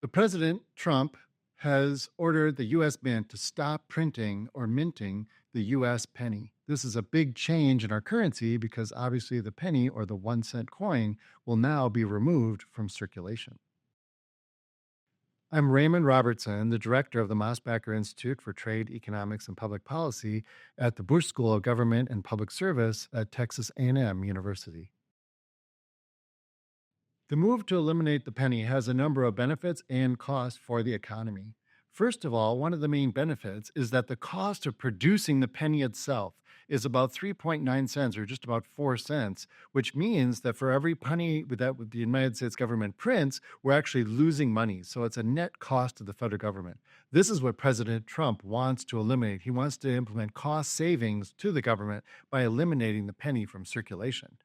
The President Trump has ordered the US Mint to stop printing or minting the US penny. This is a big change in our currency because obviously the penny or the 1 cent coin will now be removed from circulation. I'm Raymond Robertson, the director of the Mosbacher Institute for Trade, Economics, and Public Policy at the Bush School of Government and Public Service at Texas A&M University. The move to eliminate the penny has a number of benefits and costs for the economy. First of all, one of the main benefits is that the cost of producing the penny itself is about 3.9 cents or just about 4 cents, which means that for every penny that the United States government prints, we're actually losing money. So it's a net cost to the federal government. This is what President Trump wants to eliminate. He wants to implement cost savings to the government by eliminating the penny from circulation.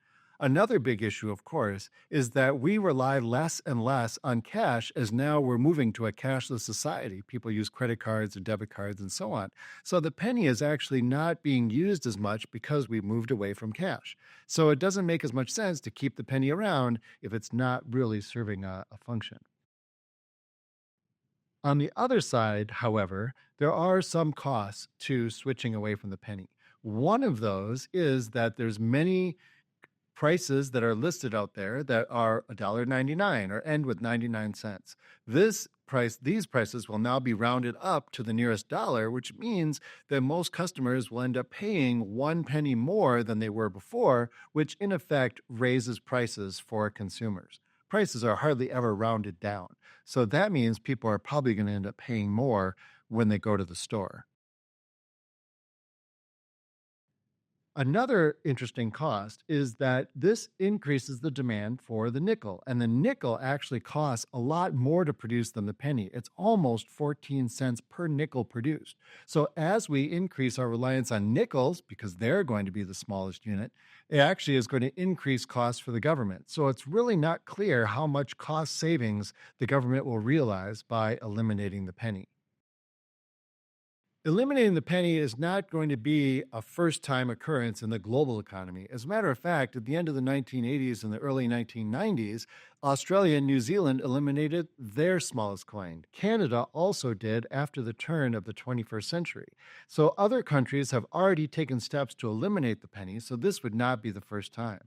Another big issue, of course, is that we rely less and less on cash as now we're moving to a cashless society. People use credit cards and debit cards and so on. So the penny is actually not being used as much because we moved away from cash. So it doesn't make as much sense to keep the penny around if it's not really serving a function. On the other side, however, there are some costs to switching away from the penny. One of those is that there's many prices that are listed out there that are $1.99 or end with 99 cents. These prices will now be rounded up to the nearest dollar, which means that most customers will end up paying 1 penny more than they were before, which in effect raises prices for consumers. Prices are hardly ever rounded down. So that means people are probably going to end up paying more when they go to the store. Another interesting cost is that this increases the demand for the nickel, and the nickel actually costs a lot more to produce than the penny. It's almost 14 cents per nickel produced. So as we increase our reliance on nickels, because they're going to be the smallest unit, it actually is going to increase costs for the government. So it's really not clear how much cost savings the government will realize by eliminating the penny. Eliminating the penny is not going to be a first time occurrence in the global economy. As a matter of fact, at the end of the 1980s and the early 1990s, Australia and New Zealand eliminated their smallest coin. Canada also did after the turn of the 21st century. So other countries have already taken steps to eliminate the penny, so this would not be the first time.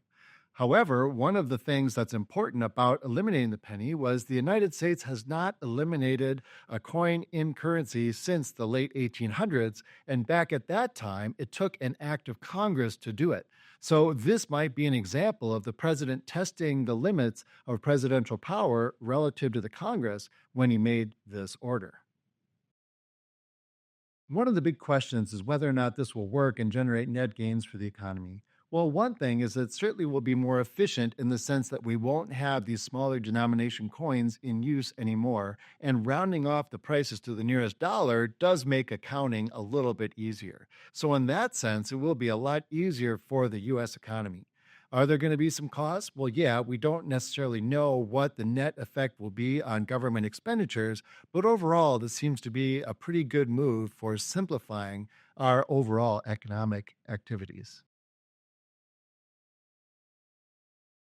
However, one of the things that's important about eliminating the penny was the United States has not eliminated a coin in currency since the late 1800s. And back at that time, it took an act of Congress to do it. So this might be an example of the president testing the limits of presidential power relative to the Congress when he made this order. One of the big questions is whether or not this will work and generate net gains for the economy. Well, one thing is that it certainly will be more efficient in the sense that we won't have these smaller denomination coins in use anymore, and rounding off the prices to the nearest dollar does make accounting a little bit easier. So in that sense, it will be a lot easier for the U.S. economy. Are there going to be some costs? Well, yeah, we don't necessarily know what the net effect will be on government expenditures, but overall, this seems to be a pretty good move for simplifying our overall economic activities.